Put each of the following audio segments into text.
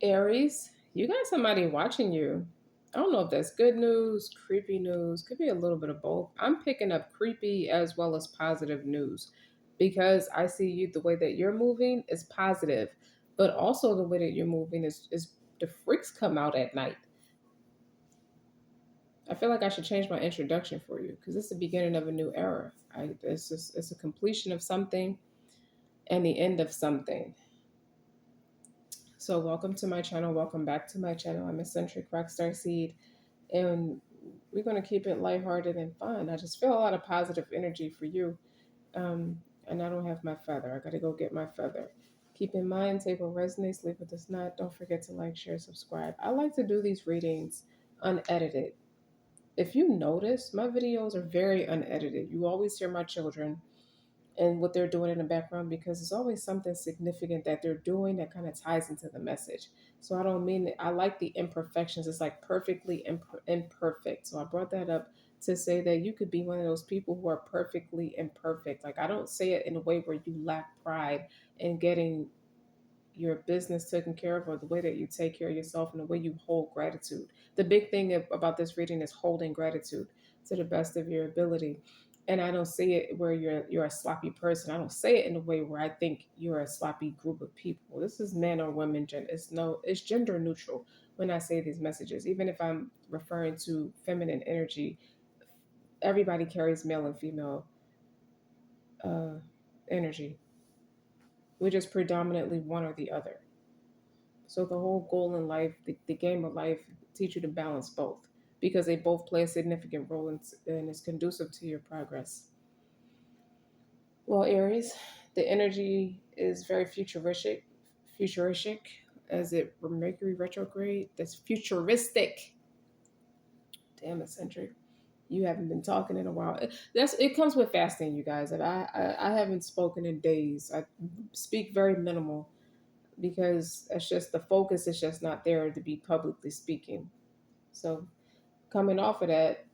Aries, you got somebody watching you. I don't know if that's good news, creepy news, could be a little bit of both. I'm picking up creepy as well as positive news because I see you the way that you're moving is positive, but also the way that you're moving is the freaks come out at night. I feel like I should change my introduction for you because it's the beginning of a new era. It's a completion of something and the end of something. So welcome to my channel. Welcome back to my channel. I'm eccentric RockStar'Seed, and we're going to keep it lighthearted and fun. I just feel a lot of positive energy for you. And I don't have my feather. I got to go get my feather. Keep in mind, table resonates, leave it does not. Don't forget to like, share, subscribe. I like to do these readings unedited. If you notice, my videos are very unedited. You always hear my children and what they're doing in the background because it's always something significant that they're doing that kind of ties into the message. So I don't mean I like the imperfections. It's like perfectly imperfect. So I brought that up to say that you could be one of those people who are perfectly imperfect. Like I don't say it in a way where you lack pride in getting your business taken care of or the way that you take care of yourself and the way you hold gratitude. The big thing about this reading is holding gratitude to the best of your ability. And I don't say it where you're a sloppy person. I don't say it in a way where I think you're a sloppy group of people. This is men or women. It's gender neutral when I say these messages. Even if I'm referring to feminine energy, everybody carries male and female uh, energy. We're just predominantly one or the other. So the whole goal in life, the game of life, teach you to balance both because they both play a significant role and is conducive to your progress. Well, Aries, the energy is very futuristic as it Mercury retrograde. That's futuristic. Damn eccentric. You haven't been talking in a while. It comes with fasting, you guys. And I haven't spoken in days. I speak very minimal because it's just the focus is just not there to be publicly speaking. So coming off of that,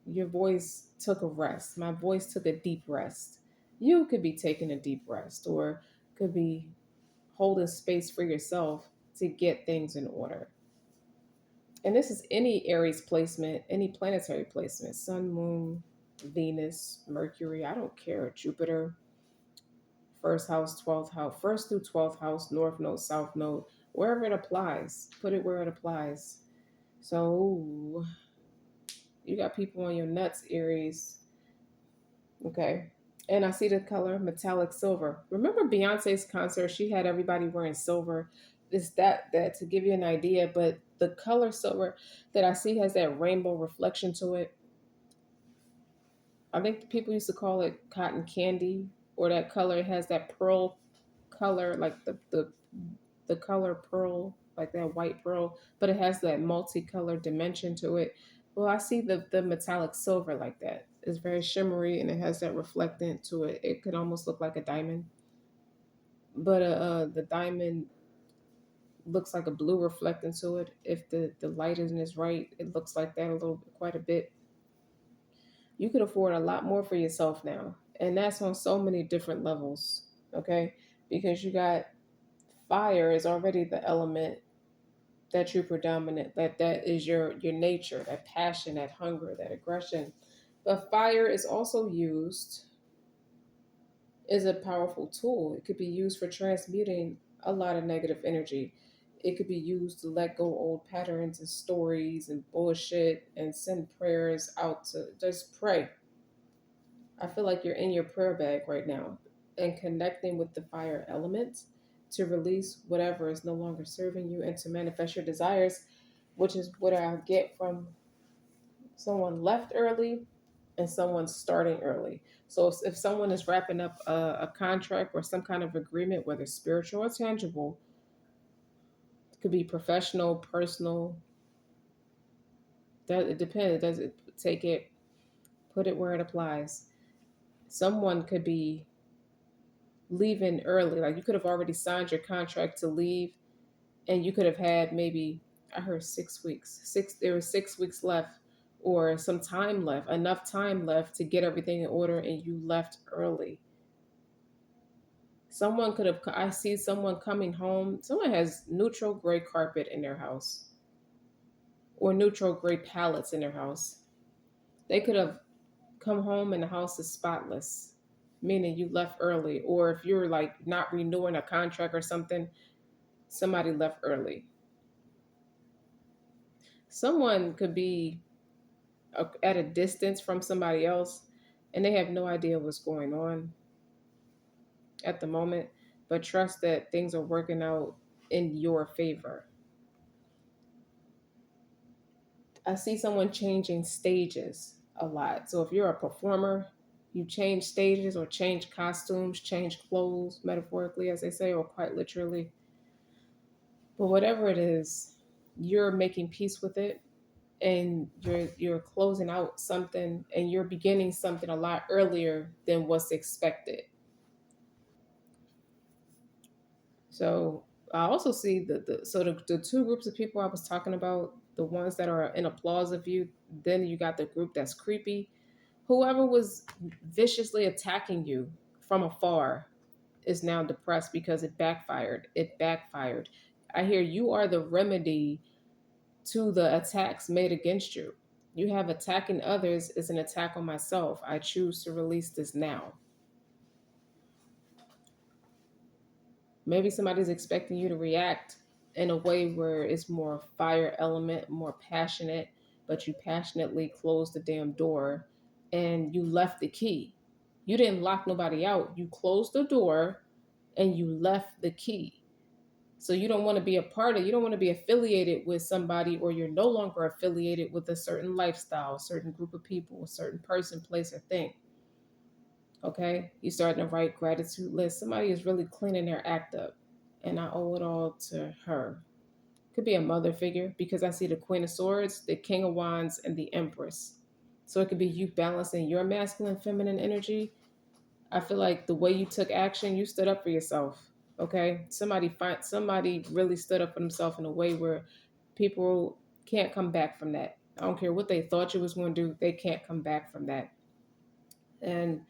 your voice took a rest. My voice took a deep rest. You could be taking a deep rest or could be holding space for yourself to get things in order. And this is any Aries placement, any planetary placement, Sun, Moon, Venus, Mercury, I don't care, Jupiter, first house, 12th house, first through 12th house, north node, south node, wherever it applies, put it where it applies. So you got people on your nuts, Aries. Okay. And I see the color metallic silver. Remember Beyonce's concert? She had everybody wearing silver. It's that to give you an idea, but the color silver that I see has that rainbow reflection to it. I think people used to call it cotton candy, or that color it has that pearl color, like the color pearl, like that white pearl, but it has that multicolored dimension to it. Well, I see the metallic silver like that. It's very shimmery and it has that reflectant to it. It could almost look like a diamond, but the diamond looks like a blue reflecting to it. If the lighting is right, it looks like that a little bit, quite a bit. You could afford a lot more for yourself now, and that's on so many different levels. Okay, because you got fire is already the element that you predominant that is your nature, that passion, that hunger, that aggression. But fire is also used as a powerful tool. It could be used for transmuting a lot of negative energy. It could be used to let go old patterns and stories and bullshit and send prayers out to just pray. I feel like you're in your prayer bag right now and connecting with the fire element to release whatever is no longer serving you and to manifest your desires, which is what I get from someone left early and someone starting early. So if someone is wrapping up a contract or some kind of agreement, whether spiritual or tangible, it could be professional, personal, that it depends. Does it take it, put it where it applies? Someone could be leaving early. Like you could have already signed your contract to leave and you could have had maybe, I heard 6 weeks. There was 6 weeks left or some time left, enough time left to get everything in order and you left early. Someone could have, I see someone coming home. Someone has neutral gray carpet in their house or neutral gray palettes in their house. They could have come home and the house is spotless, meaning you left early. Or if you're like not renewing a contract or something, somebody left early. Someone could be at a distance from somebody else and they have no idea what's going on at the moment, but trust that things are working out in your favor. I see someone changing stages a lot. So if you're a performer, you change stages or change costumes, change clothes, metaphorically, as they say, or quite literally. But whatever it is, you're making peace with it, and you're closing out something and you're beginning something a lot earlier than what's expected. So I also see the two groups of people I was talking about, the ones that are in applause of you, then you got the group that's creepy. Whoever was viciously attacking you from afar is now depressed because it backfired. It backfired. I hear you are the remedy to the attacks made against you. You have attacking others is an attack on myself. I choose to release this now. Maybe somebody's expecting you to react in a way where it's more fire element, more passionate, but you passionately closed the damn door and you left the key. You didn't lock nobody out. You closed the door and you left the key. So you don't want to be a part of, you don't want to be affiliated with somebody, or you're no longer affiliated with a certain lifestyle, a certain group of people, a certain person, place, or thing. Okay? You starting to write gratitude lists. Somebody is really cleaning their act up. And I owe it all to her. Could be a mother figure because I see the Queen of Swords, the King of Wands, and the Empress. So it could be you balancing your masculine, feminine energy. I feel like the way you took action, you stood up for yourself. Okay, somebody really stood up for themselves in a way where people can't come back from that. I don't care what they thought you was going to do; they can't come back from that. And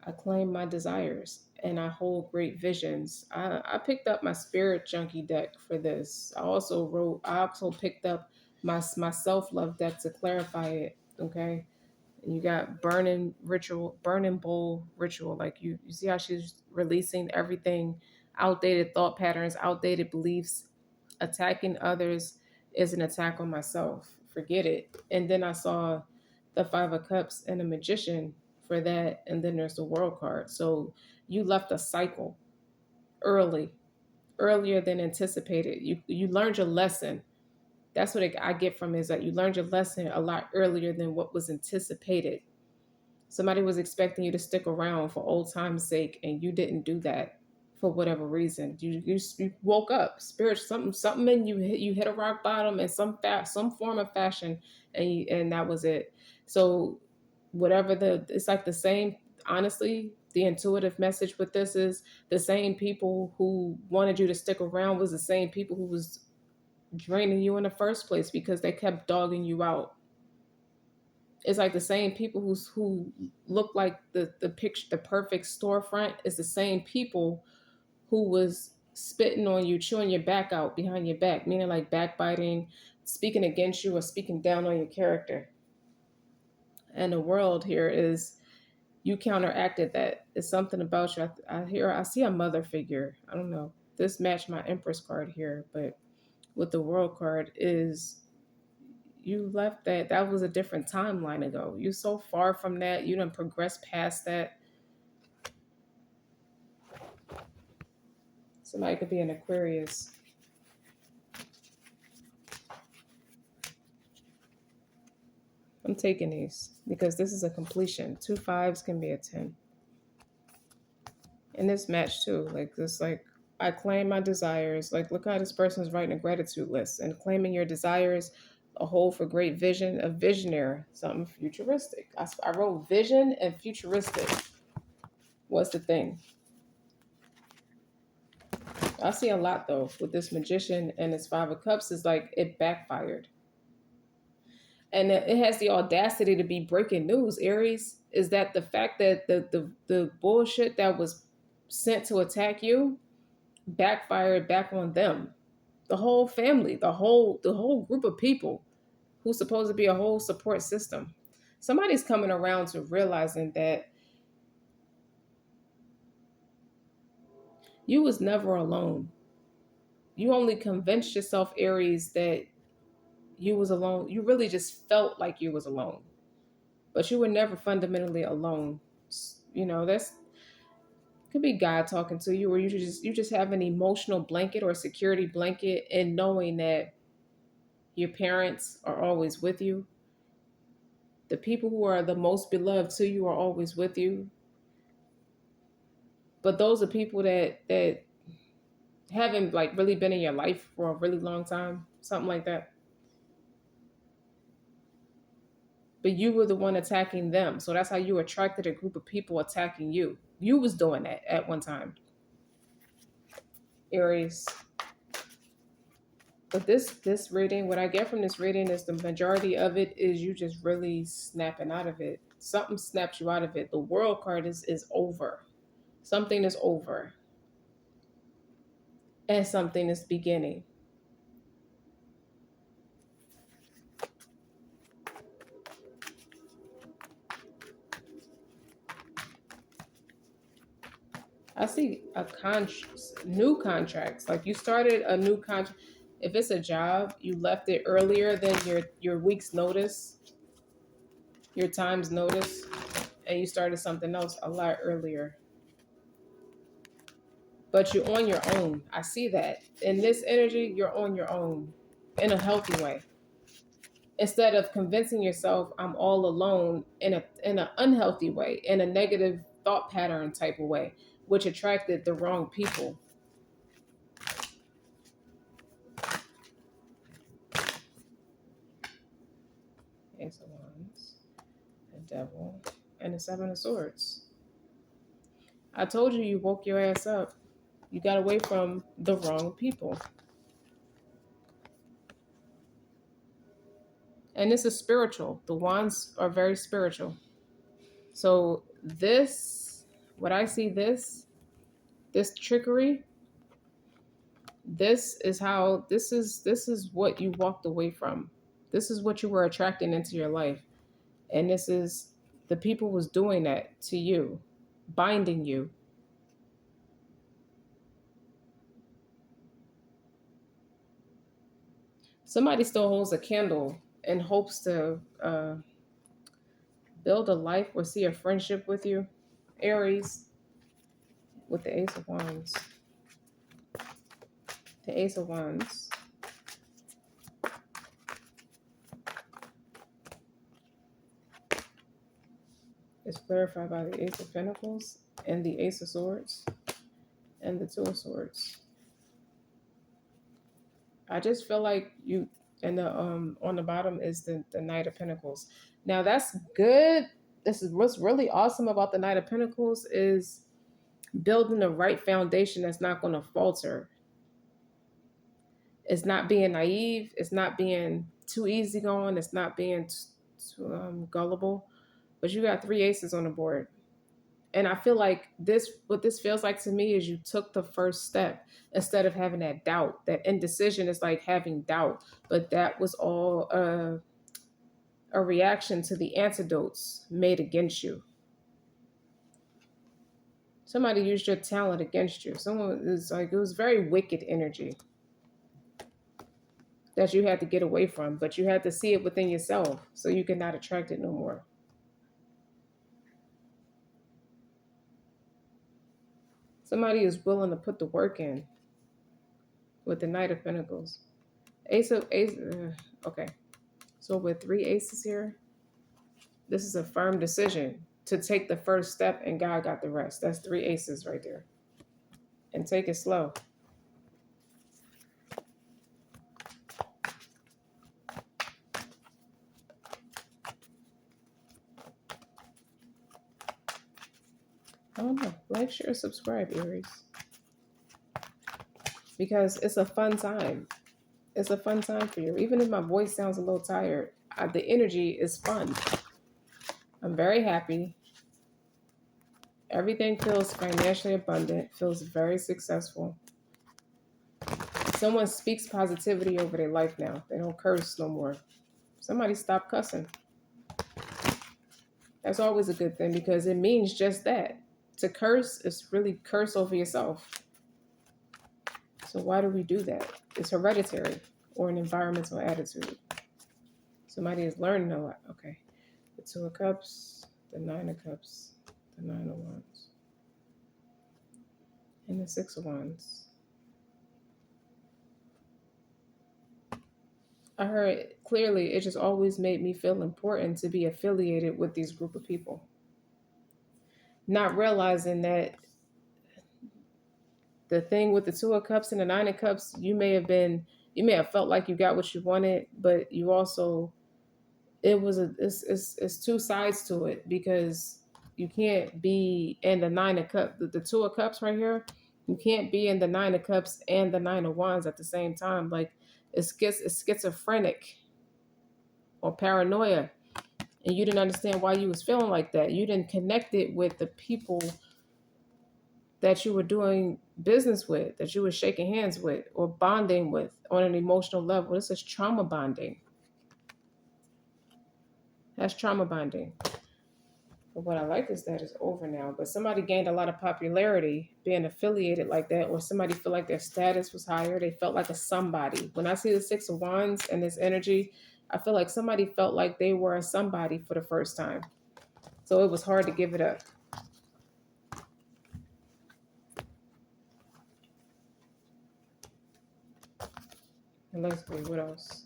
I claim my desires and I hold great visions. I picked up my spirit junkie deck for this. I also picked up my self love deck to clarify it. Okay. And you got burning bowl ritual. Like you see how she's releasing everything, outdated thought patterns, outdated beliefs, attacking others is an attack on myself. Forget it. And then I saw the Five of Cups and the Magician for that. And then there's the World card. So you left a cycle early, earlier than anticipated. You learned your lesson. That's what I get from it, is that you learned your lesson a lot earlier than what was anticipated. Somebody was expecting you to stick around for old time's sake, and you didn't do that for whatever reason. You woke up, spirit, something in you hit a rock bottom in some form of fashion, and that was it. So whatever it's like the same. Honestly, the intuitive message with this is the same people who wanted you to stick around was the same people who was draining you in the first place because they kept dogging you out. It's like the same people who look like the picture, the perfect storefront, is the same people who was spitting on you, chewing your back out behind your back, meaning like backbiting, speaking against you or speaking down on your character. And the world here is, you counteracted that. It's something about you. I see a mother figure. I don't know. This matched my Empress card here, but with the World card is, you left that. That was a different timeline ago. You so far from that. You didn't progress past that. Somebody could be an Aquarius. I'm taking these because this is a completion. Two fives can be a 10. And this match too. Like this, like I claim my desires. Like look how this person's writing a gratitude list and claiming your desires, a hole for great vision, a visionary, something futuristic. I wrote vision and futuristic. What's the thing? I see a lot though with this magician and this Five of Cups, is like it backfired. And it has the audacity to be breaking news, Aries, is that the fact that the bullshit that was sent to attack you backfired back on them. The whole family, the whole group of people who's supposed to be a whole support system. Somebody's coming around to realizing that you was never alone. You only convinced yourself, Aries, that you was alone. You really just felt like you was alone, but you were never fundamentally alone. That's could be God talking to you, or you just have an emotional blanket or a security blanket in knowing that your parents are always with you. The people who are the most beloved to you are always with you. But those are people that haven't like really been in your life for a really long time, something like that. But you were the one attacking them. So that's how you attracted a group of people attacking you. You was doing that at one time, Aries. But this reading, what I get from this reading is the majority of it is you just really snapping out of it. Something snaps you out of it. The world card is over. Something is over. And something is beginning. I see new contracts. Like you started a new contract. If it's a job, you left it earlier than your week's notice, your time's notice, and you started something else a lot earlier. But you're on your own. I see that. In this energy, you're on your own in a healthy way. Instead of convincing yourself I'm all alone in an unhealthy way, in a negative thought pattern type of way, which attracted the wrong people. Ace of Wands, the Devil, and the Seven of Swords. I told you you woke your ass up. You got away from the wrong people. And this is spiritual. The wands are very spiritual. So this, what I see this trickery, this is what you walked away from. This is what you were attracting into your life. And this is the people was doing that to you, binding you. Somebody still holds a candle and hopes to build a life or see a friendship with you, Aries, with the Ace of Wands. The Ace of Wands is clarified by the Ace of Pentacles and the Ace of Swords and the Two of Swords. I just feel like you, and the on the bottom is the Knight of Pentacles. Now that's good. This is what's really awesome about the Knight of Pentacles is building the right foundation that's not going to falter. It's not being naive. It's not being too easygoing. It's not being too gullible. But you got three aces on the board. And I feel like what this feels like to me is you took the first step instead of having that doubt. That indecision is like having doubt. But that was all a reaction to the antidotes made against you. Somebody used your talent against you. Someone is like, it was very wicked energy that you had to get away from, but you had to see it within yourself so you could not attract it no more. Somebody is willing to put the work in with the Knight of Pentacles. Okay. So with three aces here, this is a firm decision to take the first step and God got the rest. That's three aces right there. And take it slow. I don't know. Like, share, subscribe, Aries. Because it's a fun time. It's a fun time for you. Even if my voice sounds a little tired, the energy is fun. I'm very happy. Everything feels financially abundant, feels very successful. Someone speaks positivity over their life now. They don't curse no more. Somebody stop cussing. That's always a good thing because it means just that. To curse is really curse over yourself. So why do we do that? It's hereditary or an environmental attitude. Somebody is learning a lot. Okay. The Two of Cups, the Nine of Cups, the Nine of Wands, and the Six of Wands. I heard clearly it just always made me feel important to be affiliated with these group of people. Not realizing that the thing with the Two of Cups and the Nine of Cups, you may have felt like you got what you wanted, but you also, it's two sides to it because you can't be in the Nine of Cups, the Two of Cups right here. You can't be in the Nine of Cups and the Nine of Wands at the same time. Like it's schizophrenic or paranoia, and you didn't understand why you was feeling like that. You didn't connect it with the people that you were doing business with, that you were shaking hands with or bonding with on an emotional level. This is trauma bonding. That's trauma bonding. But what I like is that it's over now. But somebody gained a lot of popularity being affiliated like that, or somebody feel like their status was higher. They felt like a somebody. When I see the Six of Wands and this energy, I feel like somebody felt like they were a somebody for the first time. So it was hard to give it up. And let's see, what else?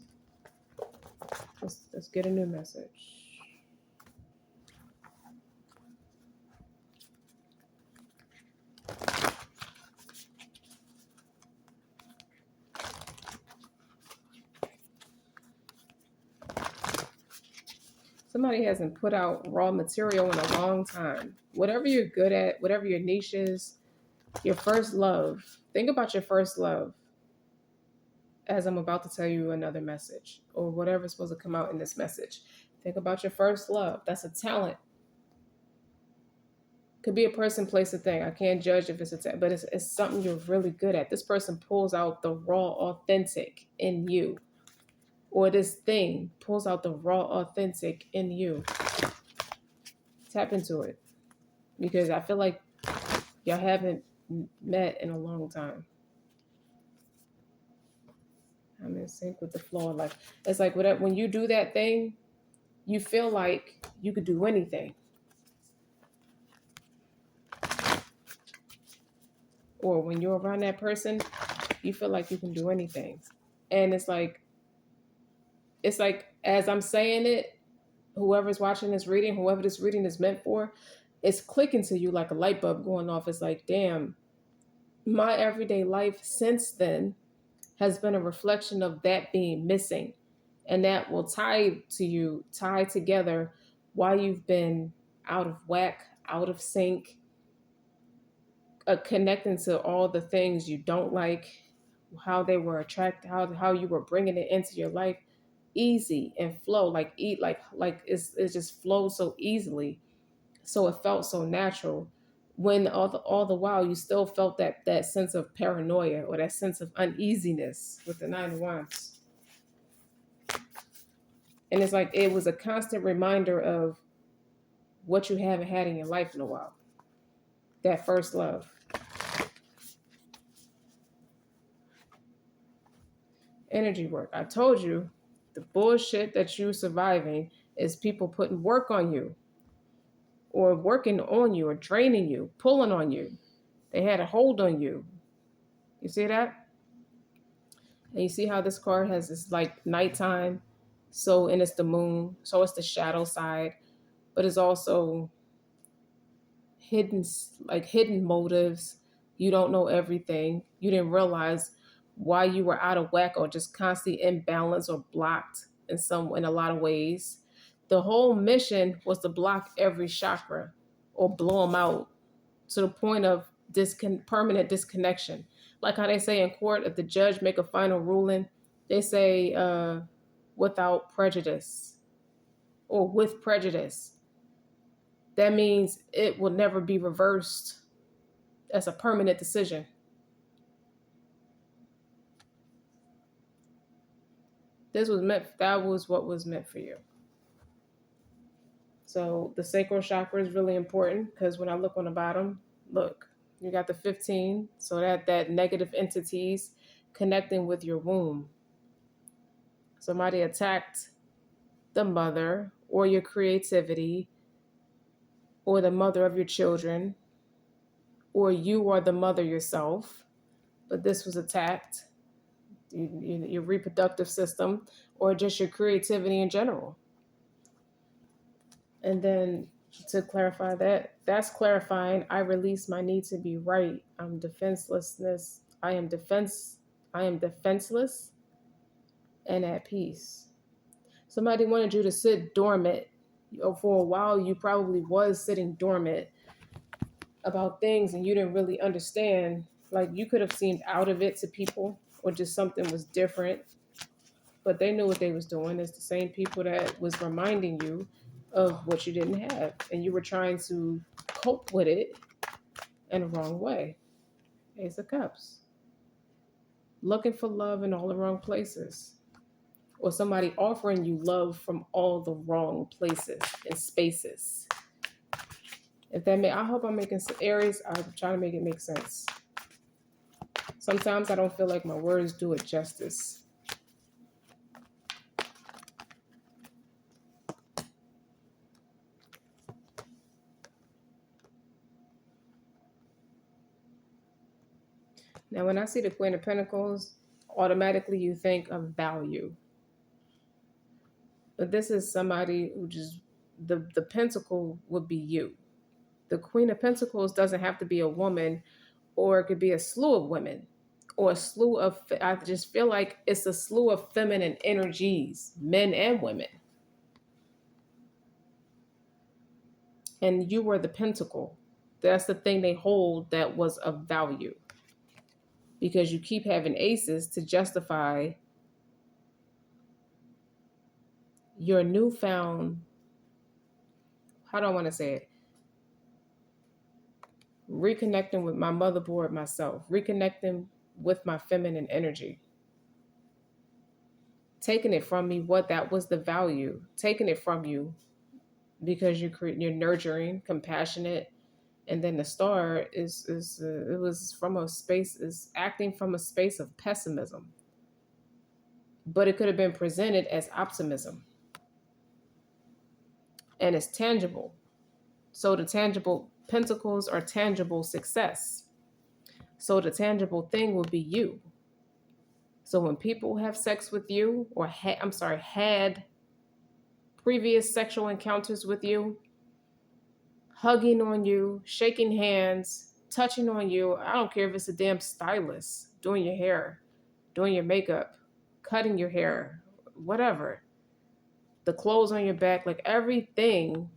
Let's get a new message. Somebody hasn't put out raw material in a long time. Whatever you're good at, whatever your niche is, your first love. Think about your first love as I'm about to tell you another message or whatever's supposed to come out in this message. Think about your first love. That's a talent. Could be a person, place, a thing. I can't judge if it's a talent, but it's something you're really good at. This person pulls out the raw, authentic in you. Or this thing pulls out the raw, authentic in you. Tap into it. Because I feel like y'all haven't met in a long time. I'm in sync with the flow of life. It's like whatever, when you do that thing, you feel like you could do anything. Or when you're around that person, you feel like you can do anything. And it's like as I'm saying it, whoever's watching this reading, whoever this reading is meant for, it's clicking to you like a light bulb going off. It's like, damn, my everyday life since then has been a reflection of that being missing. And that will tie together why you've been out of whack, out of sync, connecting to all the things you don't like, how they were attracted, how you were bringing it into your life easy and flow, like it just flowed so easily. So it felt so natural when all the while you still felt that sense of paranoia or that sense of uneasiness with the Nine of Wands. And it's like it was a constant reminder of what you haven't had in your life in a while. That first love. Energy work. I told you the bullshit that you're surviving is people putting work on you or working on you or draining you, pulling on you. They had a hold on you. You see that? And you see how this card has this like nighttime. And it's the moon. So it's the shadow side, but it's also hidden motives. You don't know everything. You didn't realize why you were out of whack or just constantly imbalanced or blocked in a lot of ways. The whole mission was to block every chakra or blow them out to the point of permanent disconnection. Like how they say in court, if the judge make a final ruling, they say without prejudice or with prejudice. that means it will never be reversed as a permanent decision. That was what was meant for you. So the sacral chakra is really important because when I look on the bottom, look, you got the 15. So that negative entities connecting with your womb. Somebody attacked the mother or your creativity or the mother of your children, or you are the mother yourself, but this was attacked, your reproductive system, or just your creativity in general. And then to clarify that, that's clarifying, I release my need to be right. I am defenseless and at peace. Somebody wanted you to sit dormant. For a while, you probably was sitting dormant about things and you didn't really understand. Like you could have seemed out of it to people or just something was different, but they knew what they was doing. It's the same people that was reminding you of what you didn't have and you were trying to cope with it in the wrong way. Ace of Cups. Looking for love in all the wrong places. Or somebody offering you love from all the wrong places and spaces. I hope I'm making Aries. I'm trying to make it make sense. Sometimes I don't feel like my words do it justice. Now, when I see the Queen of Pentacles, automatically you think of value. But this is somebody who just, the pentacle would be you. The Queen of Pentacles doesn't have to be a woman, or it could be a slew of women, or a slew of, I just feel like it's a slew of feminine energies, men and women. And you were the pentacle. That's the thing they hold that was of value. Because you keep having aces to justify your newfound, how do I want to say it? Reconnecting with my motherboard myself, reconnecting with my feminine energy. Taking it from me, what that was the value, taking it from you because you're nurturing, compassionate, and then the star it was from a space, is acting from a space of pessimism, but it could have been presented as optimism, and it's tangible. So the tangible pentacles are tangible success. So the tangible thing will be you. So when people have sex with you, or had previous sexual encounters with you, hugging on you, shaking hands, touching on you, I don't care if it's a damn stylist, doing your hair, doing your makeup, cutting your hair, whatever, the clothes on your back, like everything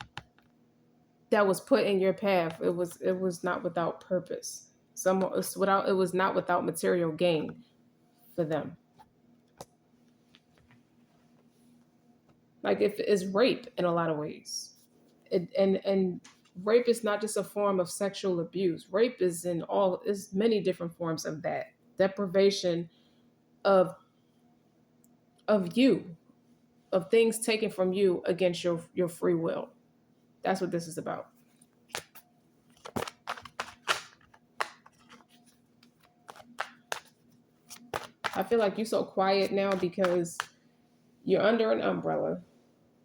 that was put in your path, it was not without purpose. It was not without material gain for them. Like if it's rape in a lot of ways. And rape is not just a form of sexual abuse. Rape is many different forms of that. Deprivation of you, of things taken from you against your free will. That's what this is about. I feel like you're so quiet now because you're under an umbrella,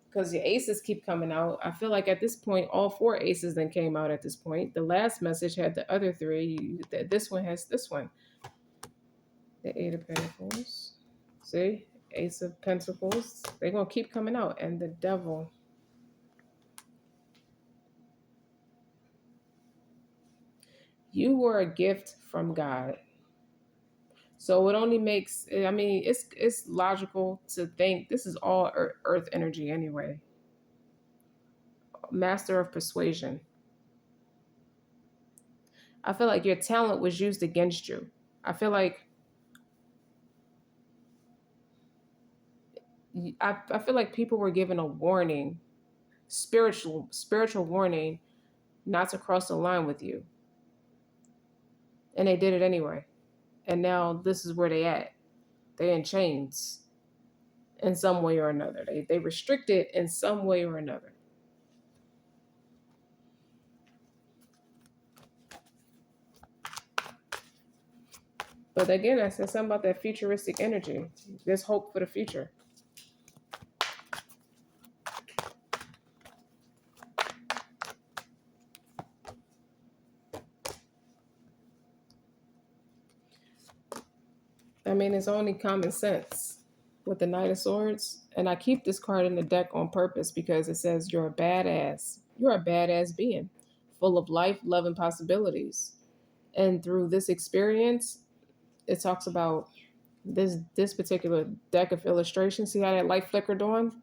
because your aces keep coming out. I feel like at this point, all four aces then came out at this point. The last message had the other three. This one has this one. The Eight of Pentacles. See? Ace of Pentacles. They're going to keep coming out. And the Devil. You were a gift from God. So it only makes, I mean, it's logical to think this is all earth energy anyway. Master of Persuasion. I feel like your talent was used against you. I feel like people were given a warning, spiritual warning, not to cross the line with you. And they did it anyway. And now this is where they at. They're in chains in some way or another. They restricted in some way or another. But again, I said something about that futuristic energy. There's hope for the future. I mean, it's only common sense with the Knight of Swords. And I keep this card in the deck on purpose because it says you're a badass. You're a badass being, full of life, love, and possibilities. And through this experience, it talks about this particular deck of illustrations. See how that light flickered on?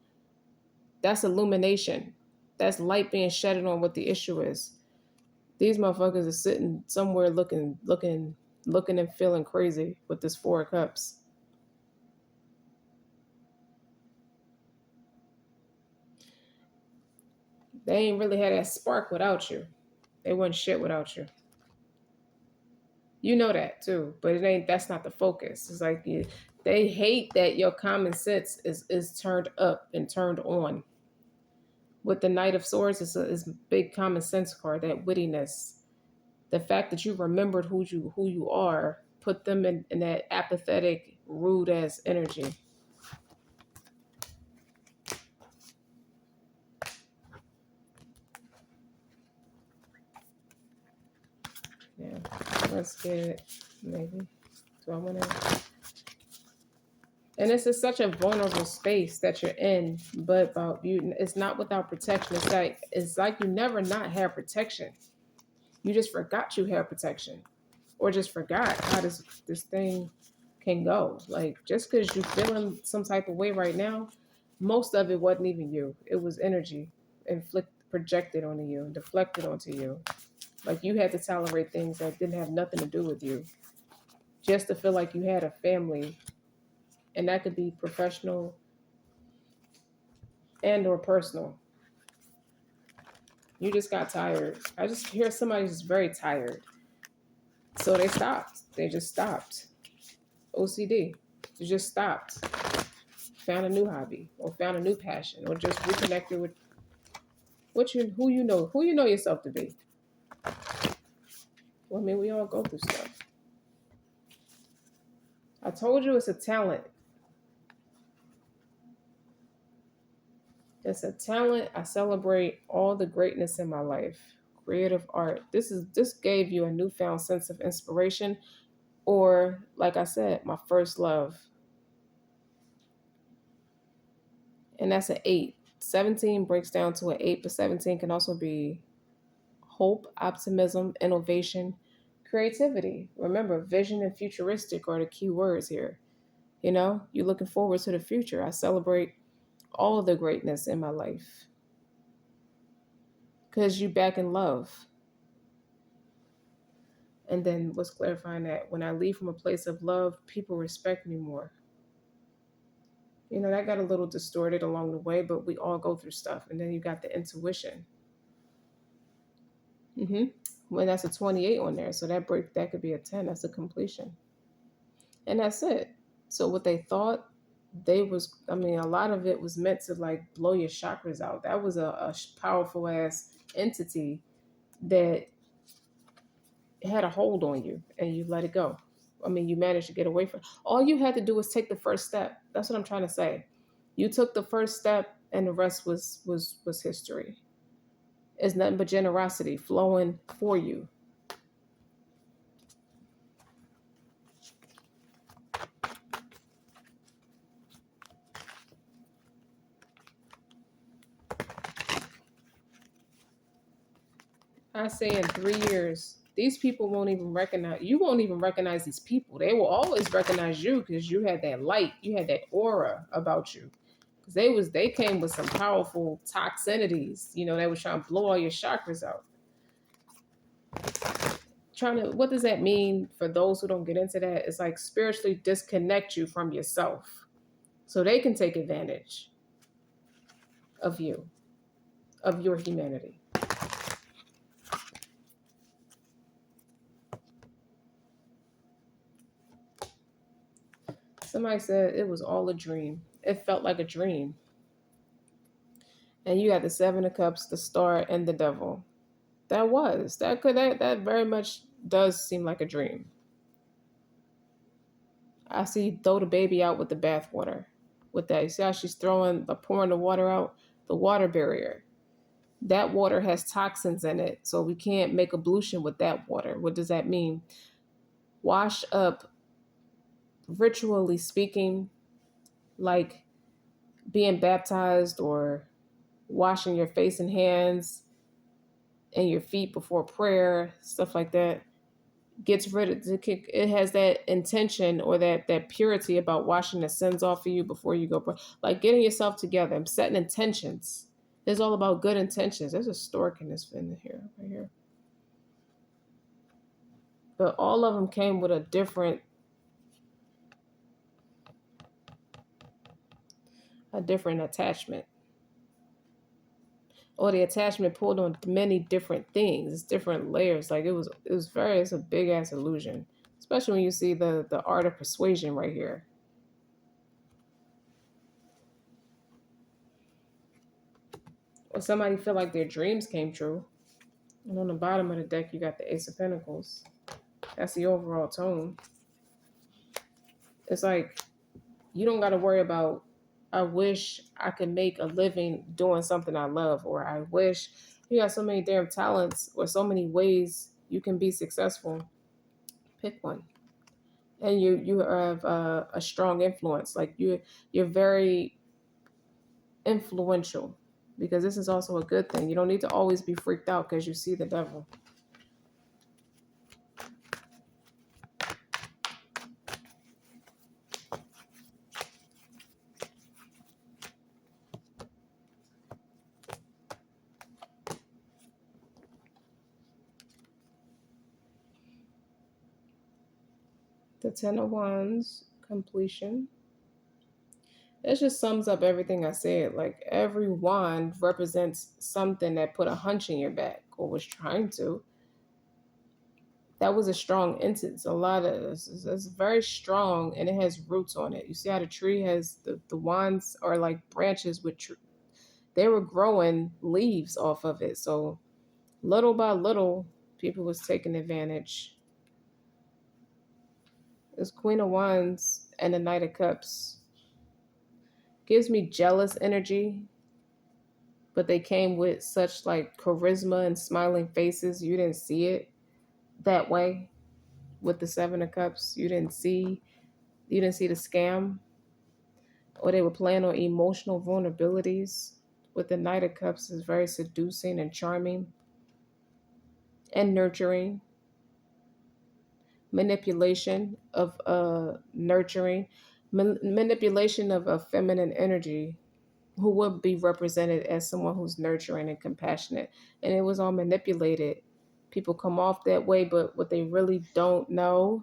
That's illumination. That's light being shedded on what the issue is. These motherfuckers are sitting somewhere looking and feeling crazy with this Four of Cups. They ain't really had that spark without you. They wasn't shit without you. You know that too, but that's not the focus. It's like they hate that your common sense is turned up and turned on. With the Knight of Swords, it's a big common sense card, that wittiness. The fact that you remembered who you are, put them in that apathetic, rude ass energy. Yeah, let's get it. Maybe. Do I want to? And this is such a vulnerable space that you're in, but about you, it's not without protection. It's like you never not had protection. You just forgot you had protection, or just forgot how this thing can go. Like, just because you're feeling some type of way right now, most of it wasn't even you. It was energy projected onto you, deflected onto you. Like, you had to tolerate things that didn't have nothing to do with you, just to feel like you had a family. And that could be professional and or personal. You just got tired. I just hear somebody just very tired. So they stopped. They just stopped. OCD. They just stopped. Found a new hobby, or found a new passion, or just reconnected with who you know yourself to be. Well, I mean, we all go through stuff. I told you it's a talent. It's a talent. I celebrate all the greatness in my life. Creative art. This gave you a newfound sense of inspiration, or like I said, my first love. And that's an 8. 17 breaks down to an 8, but 17 can also be hope, optimism, innovation, creativity. Remember, vision and futuristic are the key words here. You know, you're looking forward to the future. I celebrate all of the greatness in my life because you back in love. And then what's clarifying that when I leave from a place of love, people respect me more. You know, that got a little distorted along the way, but we all go through stuff. And then you got the intuition. When that's a 28 on there, so that could be a 10. That's a completion. And that's it. So what they thought, a lot of it was meant to like blow your chakras out. That was a powerful ass entity that had a hold on you, and you let it go. I mean, you managed to get away from it. All you had to do was take the first step. That's what I'm trying to say. You took the first step, and the rest was history. It's nothing but generosity flowing for you. I say in 3 years, these people won't even recognize you. Won't even recognize these people. They will always recognize you because you had that light, you had that aura about you. Because they came with some powerful toxinities. You know, they were trying to blow all your chakras out. What does that mean for those who don't get into that? It's like spiritually disconnect you from yourself, so they can take advantage of you, of your humanity. Somebody said it was all a dream. It felt like a dream. And you got the Seven of Cups, the Star, and the Devil. That very much does seem like a dream. I see you throw the baby out with the bathwater. With that, you see how she's pouring the water out, the water barrier. That water has toxins in it, so we can't make ablution with that water. What does that mean? Wash up, ritually speaking, like being baptized or washing your face and hands and your feet before prayer, stuff like that. Gets rid of it, has that intention or that purity about washing the sins off of you before you go pray. Like getting yourself together. I'm setting intentions. It's all about good intentions. There's a stork in this fin here, right here. But all of them came with a different attachment. Or the attachment pulled on many different things. It's different layers. Like it's a big ass illusion. Especially when you see the art of persuasion right here. Or somebody feel like their dreams came true. And on the bottom of the deck, you got the Ace of Pentacles. That's the overall tone. It's like you don't got to worry about, I wish I could make a living doing something I love, or I wish you got so many damn talents or so many ways you can be successful. Pick one. And you have a strong influence. Like you're very influential, because this is also a good thing. You don't need to always be freaked out because you see the devil. The Ten of Wands, completion. It just sums up everything I said. Like every wand represents something that put a hunch in your back or was trying to. That was a strong instance. A lot of it's very strong and it has roots on it. You see how the tree has the wands are like branches with they were growing leaves off of it. So little by little, people was taking advantage. This Queen of Wands and the Knight of Cups gives me jealous energy, but they came with such like charisma and smiling faces. You didn't see it that way with the Seven of Cups. You didn't see the scam, or they were playing on emotional vulnerabilities. With the Knight of Cups is very seducing and charming and nurturing. Manipulation of nurturing, manipulation of a feminine energy, who would be represented as someone who's nurturing and compassionate. And it was all manipulated. People come off that way, but what they really don't know,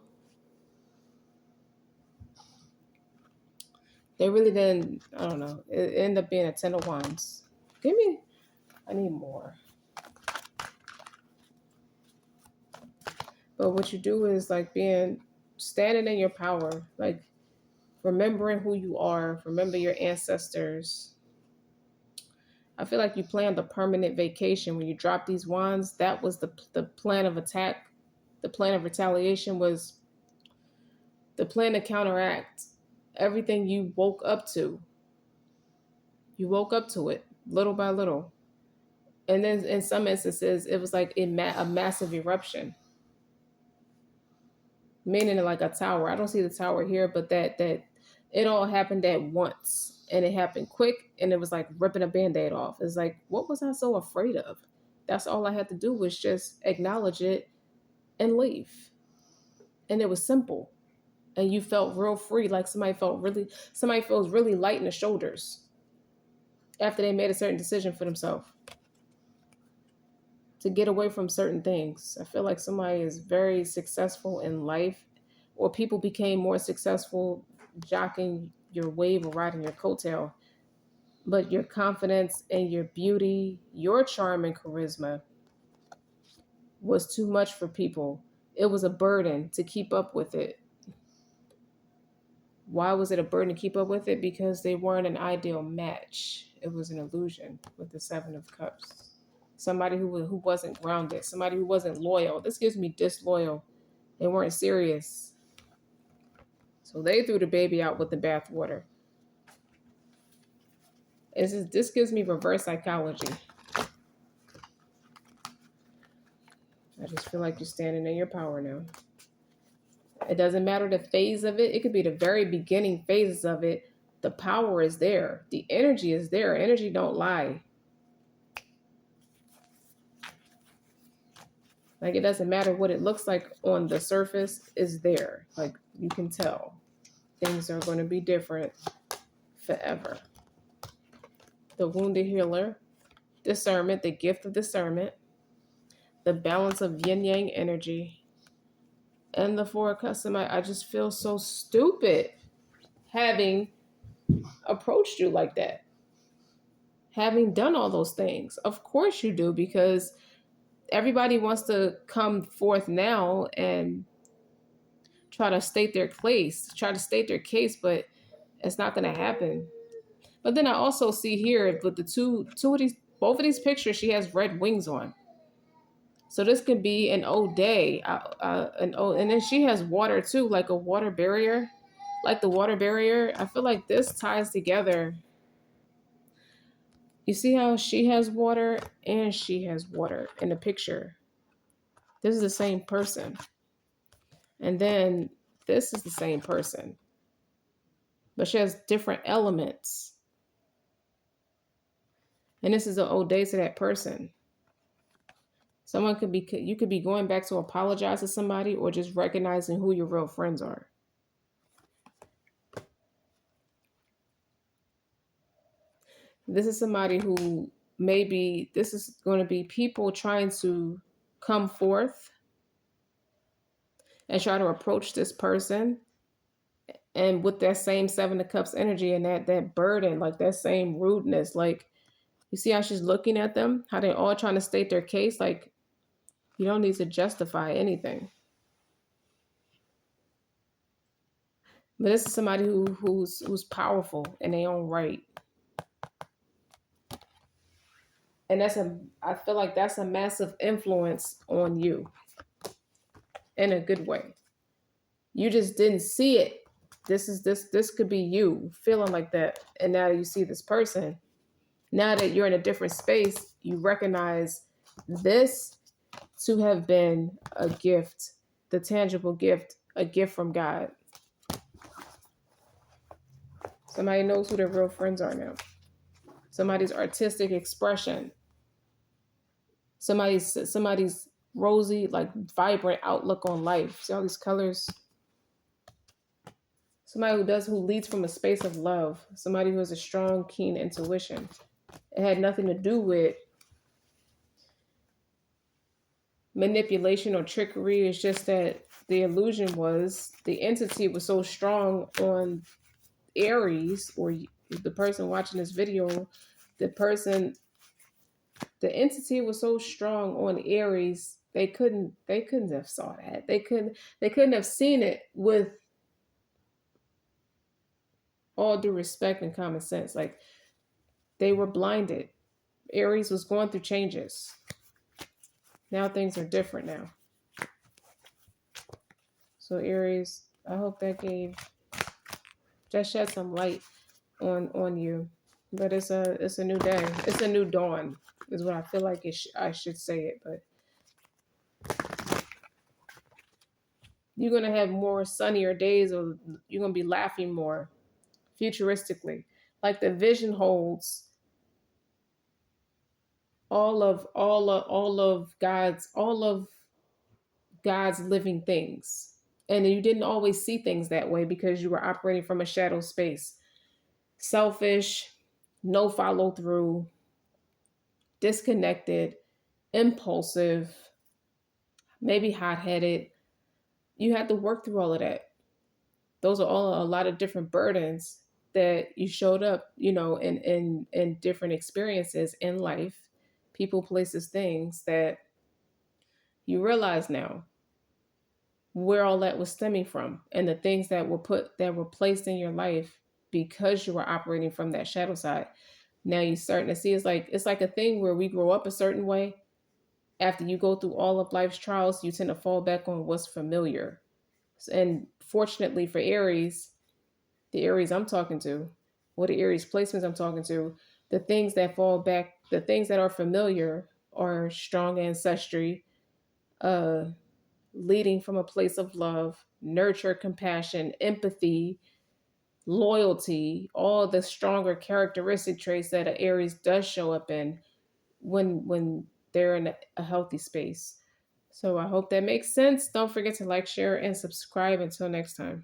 they really didn't, I don't know. It ended up being a Ten of Wands. I need more. But what you do is like standing in your power, like remembering who you are, remember your ancestors. I feel like you planned a permanent vacation when you dropped these wands. That was the plan of attack. The plan of retaliation was the plan to counteract everything you woke up to. You woke up to it little by little. And then in some instances, it was like a massive eruption, meaning like a tower. I don't see the tower here, but that it all happened at once, and it happened quick, and it was like ripping a band-aid off. It's like, what was I so afraid of? That's all I had to do was just acknowledge it and leave. And it was simple. And you felt real free, like somebody feels really light in the shoulders after they made a certain decision for themselves to get away from certain things. I feel like somebody is very successful in life, or people became more successful jocking your wave or riding your coattail. But your confidence and your beauty, your charm and charisma was too much for people. It was a burden to keep up with it. Why was it a burden to keep up with it? Because they weren't an ideal match. It was an illusion with the Seven of Cups. Somebody who wasn't grounded, somebody who wasn't loyal. This gives me disloyal. They weren't serious. So they threw the baby out with the bathwater. This gives me reverse psychology. I just feel like you're standing in your power now. It doesn't matter the phase of it. It could be the very beginning phases of it. The power is there. The energy is there. Energy don't lie. Like, it doesn't matter what it looks like on the surface, is there. Like, you can tell things are going to be different forever. The wounded healer, discernment, the gift of discernment, the balance of yin yang energy, and the Four of Cups. I just feel so stupid having approached you like that, having done all those things. Of course you do, because everybody wants to come forth now and try to state their case, but it's not going to happen. But then I also see here with the both of these pictures, she has red wings on. So this could be an old day, and then she has water too, like a water barrier, like the water barrier. I feel like this ties together. You see how she has water and she has water in the picture. This is the same person. And then this is the same person, but she has different elements. And this is an old day to that person. You could be going back to apologize to somebody, or just recognizing who your real friends are. This is somebody who this is going to be people trying to come forth and try to approach this person. And with that same Seven of Cups energy and that burden, like that same rudeness, like, you see how she's looking at them, how they're all trying to state their case. Like, you don't need to justify anything. But this is somebody who's powerful in their own right. And I feel like that's a massive influence on you in a good way. You just didn't see it. This could be you feeling like that. And now you see this person. Now that you're in a different space, you recognize this to have been a gift, the tangible gift, a gift from God. Somebody knows who their real friends are now. Somebody's artistic expression. Somebody's rosy, like vibrant outlook on life. See all these colors? Somebody who leads from a space of love. Somebody who has a strong, keen intuition. It had nothing to do with manipulation or trickery. It's just that the illusion was, the entity was so strong on Aries, or the person watching this video, the entity was so strong on Aries, they couldn't have saw that. They couldn't have seen it with all due respect and common sense. Like, they were blinded. Aries was going through changes. Now things are different now. So Aries, I hope that shed some light on you. But it's a new day. It's a new dawn, is what I feel like I should say it. But you're gonna have more sunnier days, or you're gonna be laughing more, futuristically. Like, the vision holds all of God's living things. And you didn't always see things that way because you were operating from a shadow space. Selfish, no follow through, disconnected, impulsive, maybe hot headed. You had to work through all of that. Those are all a lot of different burdens that you showed up, in different experiences in life, people, places, things that you realize now. where all that was stemming from, and the things that were placed in your life because you were operating from that shadow side. Now you're starting to see it's like a thing where we grow up a certain way. After you go through all of life's trials, you tend to fall back on what's familiar. And fortunately for Aries, the Aries I'm talking to, or the Aries placements I'm talking to, the things that fall back, the things that are familiar are strong ancestry, uh, leading from a place of love, nurture, compassion, empathy, loyalty, all the stronger characteristic traits that an Aries does show up in when they're in a healthy space. So I hope that makes sense. Don't forget to like, share, and subscribe. Until next time.